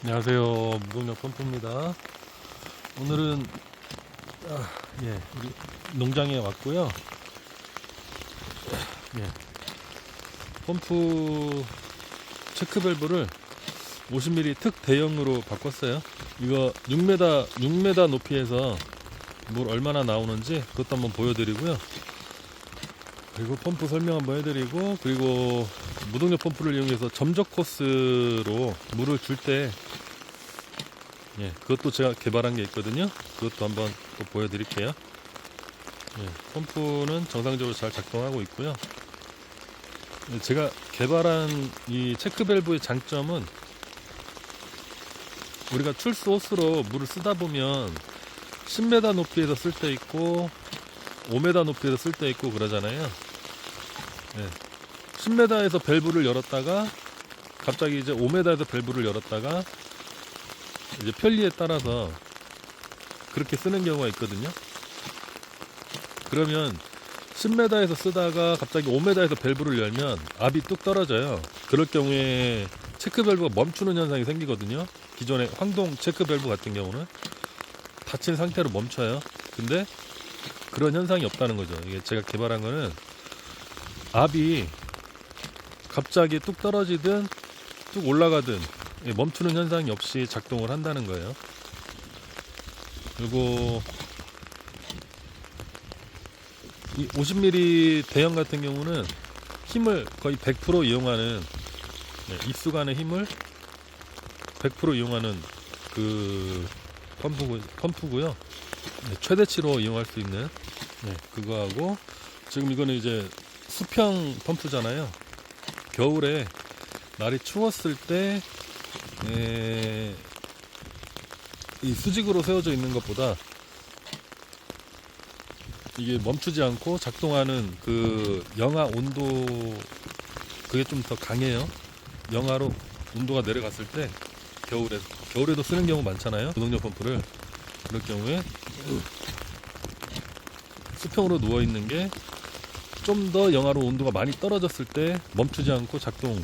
안녕하세요. 무동력 펌프입니다. 오늘은 우리 농장에 왔고요. 펌프 체크 밸브를 50mm 특 대형으로 바꿨어요. 이거 6m 높이에서 물 얼마나 나오는지 그것도 한번 보여드리고요. 그리고 펌프 설명 한번 해드리고, 그리고 무동력 펌프를 이용해서 점적 코스로 물을 줄 때 그것도 제가 개발한 게 있거든요. 그것도 한번 또 보여드릴게요. 펌프는 정상적으로 잘 작동하고 있고요. 제가 개발한 이 체크 밸브의 장점은, 우리가 출스 호스로 물을 쓰다 보면 10m 높이에서 쓸 때 있고 5m 높이에서 쓸 때 있고 그러잖아요. 10m에서 밸브를 열었다가 갑자기 이제 5m에서 밸브를 열었다가 이제 편리에 따라서 그렇게 쓰는 경우가 있거든요. 그러면 10m에서 쓰다가 갑자기 5m에서 밸브를 열면 압이 뚝 떨어져요. 그럴 경우에 체크 밸브가 멈추는 현상이 생기거든요. 기존의 황동 체크 밸브 같은 경우는 닫힌 상태로 멈춰요. 근데 그런 현상이 없다는 거죠. 이게 제가 개발한 거는 압이 갑자기 뚝 떨어지든 뚝 올라가든 멈추는 현상이 없이 작동을 한다는 거예요. 그리고 이 50mm 대형 같은 경우는 힘을 거의 100% 이용하는, 입수관의 힘을 100% 이용하는 그 펌프고요. 최대치로 이용할 수 있는 그거하고, 지금 이거는 이제 수평 펌프잖아요. 겨울에 날이 추웠을 때 이 수직으로 세워져 있는 것보다 이게 멈추지 않고 작동하는 그 영하 온도, 그게 좀 더 강해요. 영하로 온도가 내려갔을 때, 겨울에도 쓰는 경우 많잖아요, 무동력 펌프를. 그럴 경우에 수평으로 누워 있는 게 좀 더 영하로 온도가 많이 떨어졌을 때 멈추지 않고 작동을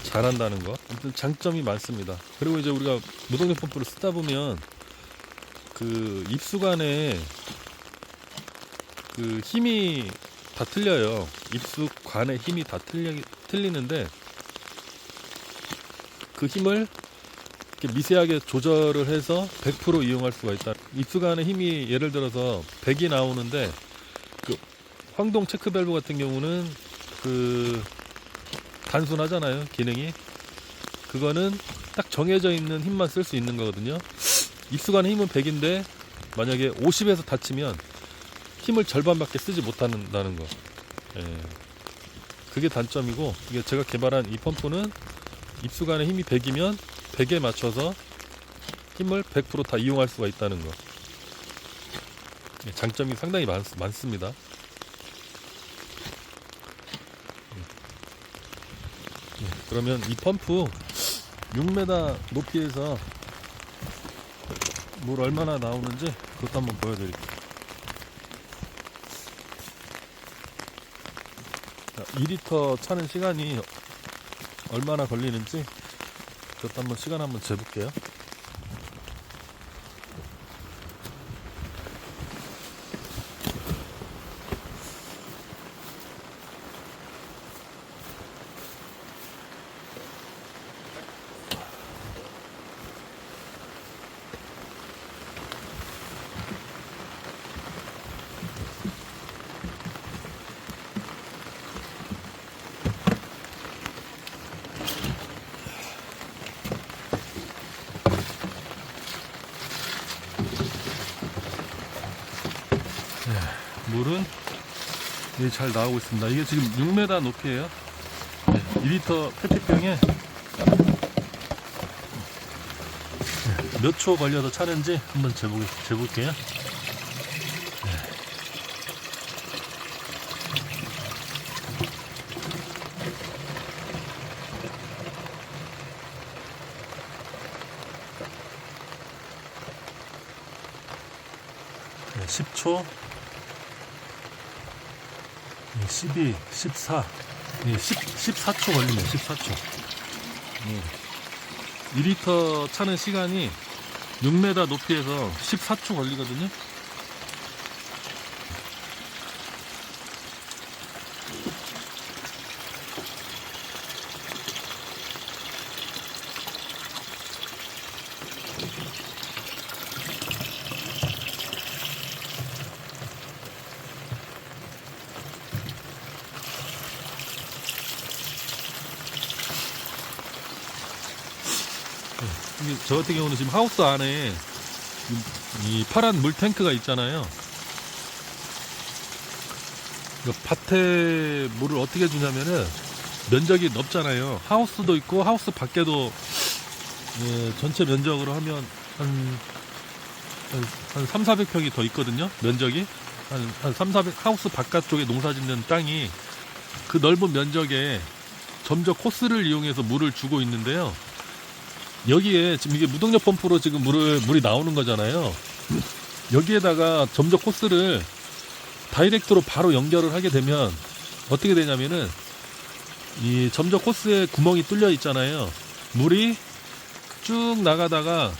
잘한다는 거. 아무튼 장점이 많습니다. 그리고 이제 우리가 무동력 펌프를 쓰다 보면 그 입수관에 그 힘이 다 틀려요. 입수관의 힘이 다 틀리는데 그 힘을 이렇게 미세하게 조절을 해서 100% 이용할 수가 있다. 입수관의 힘이 예를 들어서 100이 나오는데, 그 황동 체크 밸브 같은 경우는 그 단순하잖아요, 기능이. 그거는 딱 정해져 있는 힘만 쓸 수 있는 거거든요. 입수관의 힘은 100인데 만약에 50에서 닫히면 힘을 절반밖에 쓰지 못한다는 거. 그게 단점이고, 이게 제가 개발한 이 펌프는 입수관의 힘이 100이면 100에 맞춰서 힘을 100% 다 이용할 수가 있다는 거. 장점이 상당히 많습니다. 그러면 이 펌프 6m 높이에서 물 얼마나 나오는지 그것도 한번 보여드릴게요. 2리터 차는 시간이 얼마나 걸리는지 그것도 한번 시간 한번 재볼게요. 물은 잘 나오고 있습니다. 이게 지금 6m 높이에요. 2리터 페트병에 몇 초 걸려서 차는지 한번 재볼게요. 네, 10초, 12, 14, 14초 걸리네요. 14초. 2리터 차는 시간이 6m 높이에서 14초 걸리거든요. 저 같은 경우는 지금 하우스 안에 이 파란 물 탱크가 있잖아요. 밭에 물을 어떻게 주냐면은 면적이 넓잖아요. 하우스도 있고 하우스 밖에도 전체 면적으로 하면 한 3, 400평이 더 있거든요. 면적이 한 3, 400 하우스 바깥쪽에 농사 짓는 땅이 그 넓은 면적에 점적 코스를 이용해서 물을 주고 있는데요. 여기에 지금 이게 무동력 펌프로 지금 물이 나오는 거잖아요. 여기에다가 점적 코스를 다이렉트로 바로 연결을 하게 되면 어떻게 되냐면은 이 점적 코스에 구멍이 뚫려 있잖아요. 물이 쭉 나가다가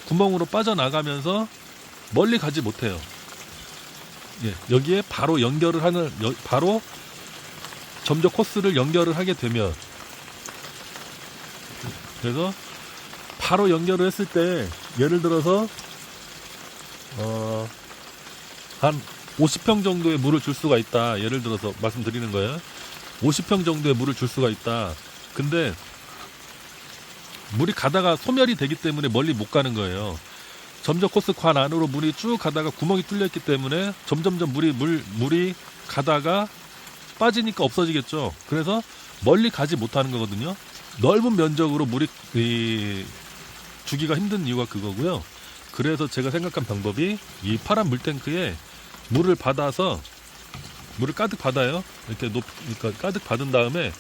구멍으로 빠져나가면서 멀리 가지 못해요. 예, 여기에 바로 연결을 하는 바로 점적 코스를 연결을 하게 되면, 그래서 바로 연결을 했을 때 예를 들어서 한 50평 정도의 물을 줄 수가 있다. 예를 들어서 말씀드리는 거예요. 50평 정도의 물을 줄 수가 있다. 근데 물이 가다가 소멸이 되기 때문에 멀리 못 가는 거예요. 점적 코스 관 안으로 물이 쭉 가다가 구멍이 뚫려 있기 때문에 점점점 물이 가다가 빠지니까 없어지겠죠. 그래서 멀리 가지 못하는 거거든요. 넓은 면적으로 물이 주기가 힘든 이유가 그거고요. 그래서 제가 생각한 방법이 이 파란 물탱크에 물을 받아서 물을 가득 받아요. 이렇게 그러니까 가득 받은 다음에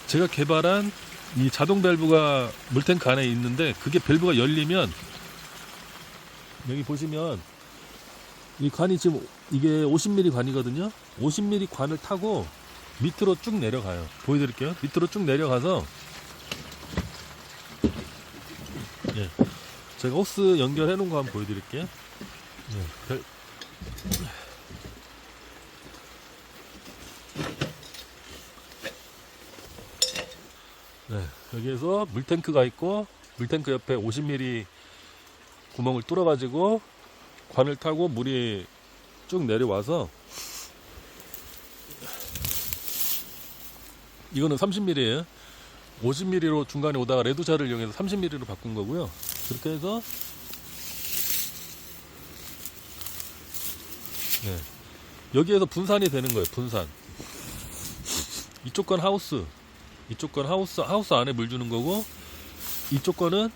제가 개발한 이 자동 밸브가 물탱크 안에 있는데, 그게 밸브가 열리면 여기 보시면 이 관이 지금 이게 50mm 관이거든요. 50mm 관을 타고 밑으로 쭉 내려가요. 보여드릴게요. 밑으로 쭉 내려가서, 예, 제가 호스 연결해 놓은 거 한번 보여드릴게요. 예, 네, 여기에서 물탱크가 있고 물탱크 옆에 50mm 구멍을 뚫어가지고 관을 타고 물이 쭉 내려와서, 이거는 30mm예요. 50mm로 중간에 오다가 레도자를 이용해서 30mm로 바꾼 거고요. 그렇게 해서 네, 여기에서 분산이 되는 거예요. 분산. 이쪽 건 하우스, 이쪽 건 하우스 안에 물 주는 거고, 이쪽 거는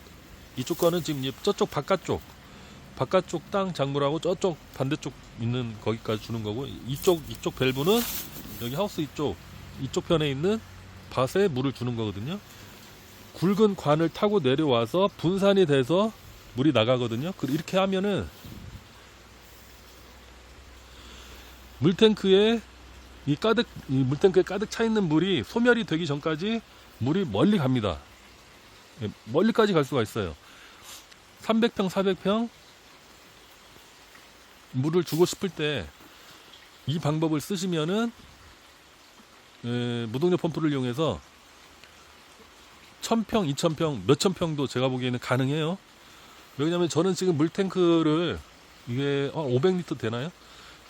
지금 저쪽 바깥쪽 땅 작물하고 저쪽 반대쪽 있는 거기까지 주는 거고, 이쪽 밸브는 여기 하우스 이쪽 편에 있는 밭에 물을 주는 거거든요. 굵은 관을 타고 내려와서 분산이 돼서 물이 나가거든요. 이렇게 하면은 물탱크에 물탱크에 가득 차 있는 물이 소멸이 되기 전까지 물이 멀리 갑니다. 예, 멀리까지 갈 수가 있어요. 300평, 400평 물을 주고 싶을 때 이 방법을 쓰시면은 무동력 펌프를 이용해서 1000평, 2000평, 몇천 평도 제가 보기에는 가능해요. 왜냐면 저는 지금 물탱크를 이게 500리터 되나요?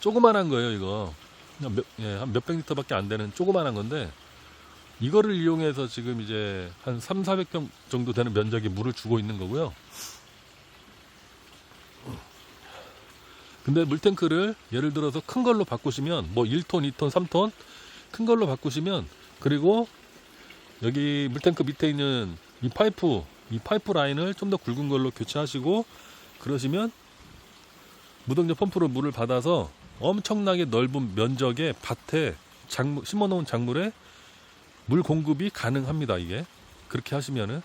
조그만한 거예요, 이거. 그냥 한 몇백 리터밖에 안 되는 조그만한 건데, 이거를 이용해서 지금 이제 한 3, 400평 정도 되는 면적에 물을 주고 있는 거고요. 근데 물탱크를 예를 들어서 큰 걸로 바꾸시면, 뭐 1톤, 2톤, 3톤 큰 걸로 바꾸시면, 그리고 여기 물탱크 밑에 있는 이 파이프 라인을 좀 더 굵은 걸로 교체하시고, 그러시면 무동력 펌프로 물을 받아서 엄청나게 넓은 면적의 밭에 심어놓은 작물에 물 공급이 가능합니다. 이게 그렇게 하시면은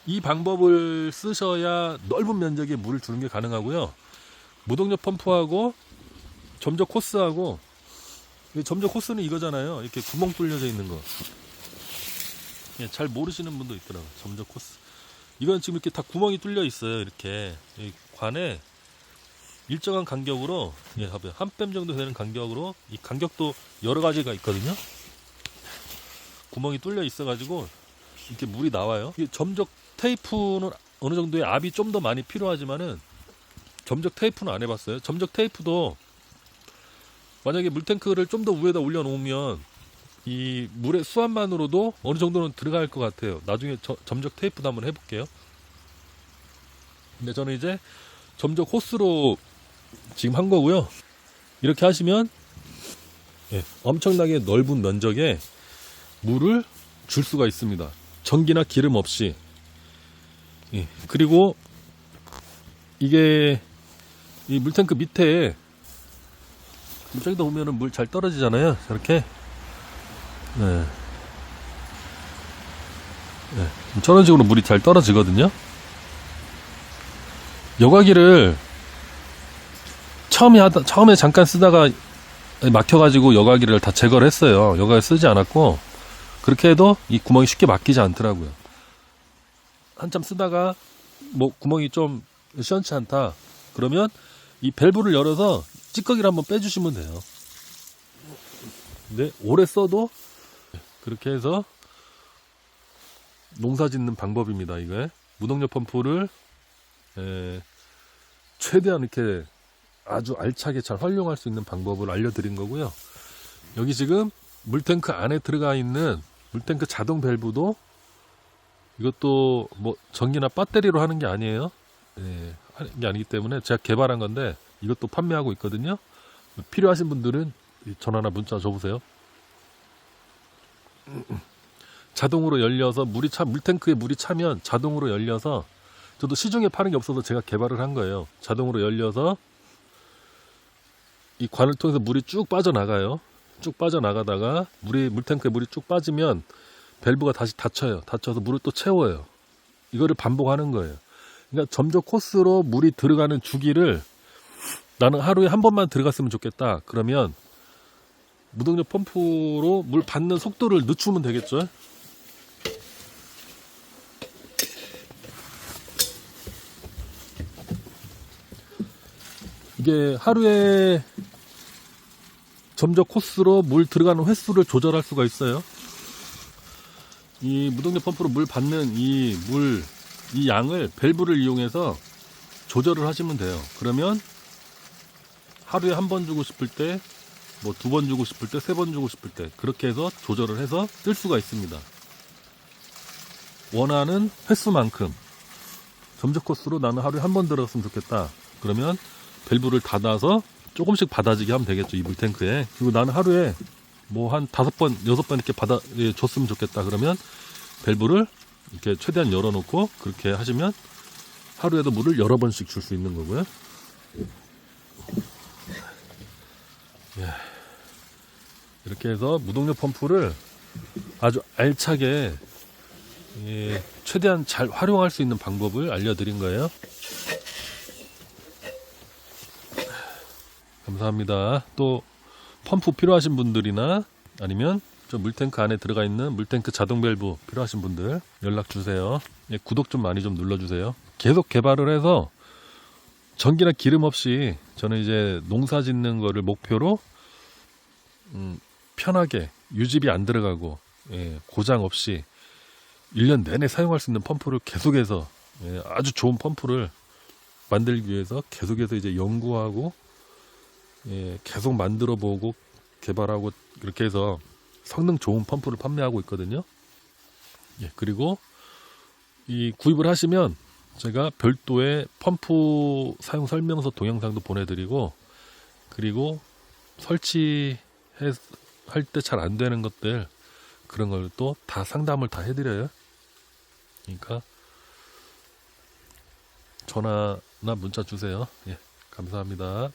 이 방법을 쓰셔야 넓은 면적에 물을 주는 게 가능하고요. 무동력 펌프하고 점적 코스하고, 점적 코스는 이거잖아요. 이렇게 구멍 뚫려져 있는 거. 예, 잘 모르시는 분도 있더라고요. 점적 코스. 이건 지금 이렇게 다 구멍이 뚫려 있어요. 이렇게 이 관에 일정한 간격으로, 예, 한 뼘 정도 되는 간격으로, 이 간격도 여러 가지가 있거든요. 구멍이 뚫려 있어가지고 이렇게 물이 나와요. 이 점적 테이프는 어느 정도의 압이 좀 더 많이 필요하지만은 점적 테이프는 안 해봤어요. 점적 테이프도 만약에 물탱크를 좀 더 위에다 올려놓으면 이 물의 수압만으로도 어느 정도는 들어갈 것 같아요. 나중에 점적 테이프도 한번 해볼게요. 근데 저는 이제 점적 호스로 지금 한 거고요. 이렇게 하시면, 예, 엄청나게 넓은 면적에 물을 줄 수가 있습니다. 전기나 기름 없이. 예, 그리고 이게 이 물탱크 밑에 저기다 보면은 물 잘 떨어지잖아요. 이렇게. 네. 네. 저런 식으로 물이 잘 떨어지거든요. 여과기를 처음에 잠깐 쓰다가 막혀가지고 여과기를 다 제거를 했어요. 여과기 쓰지 않았고, 그렇게 해도 이 구멍이 쉽게 막히지 않더라고요. 한참 쓰다가 뭐 구멍이 좀 시원치 않다 그러면 이 밸브를 열어서 찌꺼기를 한번 빼주시면 돼요. 근데 오래 써도 그렇게 해서 농사 짓는 방법입니다. 이게 무동력 펌프를 최대한 이렇게 아주 알차게 잘 활용할 수 있는 방법을 알려드린 거고요. 여기 지금 물탱크 안에 들어가 있는 물탱크 자동 밸브도, 이것도 뭐 전기나 배터리로 하는 게 아니에요. 예, 하는 게 아니기 때문에 제가 개발한 건데 이것도 판매하고 있거든요. 필요하신 분들은 전화나 문자 줘보세요. 자동으로 열려서 물탱크에 물이 차면 자동으로 열려서, 저도 시중에 파는 게 없어서 제가 개발을 한 거예요. 자동으로 열려서 이 관을 통해서 물이 쭉 빠져나가요. 쭉 빠져나가다가 물탱크에 물이 쭉 빠지면 밸브가 다시 닫혀요. 닫혀서 물을 또 채워요. 이거를 반복하는 거예요. 그러니까 점적 코스로 물이 들어가는 주기를, 나는 하루에 한 번만 들어갔으면 좋겠다. 그러면 무동력 펌프로 물 받는 속도를 늦추면 되겠죠. 이게 하루에 점적 코스로 물 들어가는 횟수를 조절할 수가 있어요. 이 무동력 펌프로 물 받는 이 양을 밸브를 이용해서 조절을 하시면 돼요. 그러면 하루에 한 번 주고 싶을 때, 뭐 2번 주고 싶을 때, 3번 주고 싶을 때, 그렇게 해서 조절을 해서 뜰 수가 있습니다. 원하는 횟수만큼 점적 코스로 나는 하루에 한 번 들었으면 좋겠다. 그러면 밸브를 닫아서 조금씩 받아지게 하면 되겠죠, 이 물탱크에. 그리고 나는 하루에 뭐 한 5번, 6번 이렇게 줬으면 좋겠다. 그러면 밸브를 이렇게 최대한 열어놓고 그렇게 하시면 하루에도 물을 여러 번씩 줄 수 있는 거고요. 예. 이렇게 해서 무동력 펌프를 아주 알차게, 예, 최대한 잘 활용할 수 있는 방법을 알려드린 거예요. 감사합니다. 또 펌프 필요하신 분들이나 아니면 저 물탱크 안에 들어가 있는 물탱크 자동 밸브 필요하신 분들 연락 주세요. 예, 구독 좀 많이 좀 눌러주세요. 계속 개발을 해서 전기나 기름 없이 저는 이제 농사 짓는 거를 목표로 편하게 유지비 안 들어가고, 예, 고장 없이 1년 내내 사용할 수 있는 펌프를 계속해서, 예, 아주 좋은 펌프를 만들기 위해서 계속해서 이제 연구하고, 예, 계속 만들어 보고 개발하고 그렇게 해서 성능 좋은 펌프를 판매하고 있거든요. 예, 그리고 이 구입을 하시면 제가 별도의 펌프 사용 설명서 동영상도 보내드리고, 그리고 설치할 때 잘 안 되는 것들, 그런 걸 또 다 상담을 다 해드려요. 그러니까 전화나 문자 주세요. 예, 감사합니다.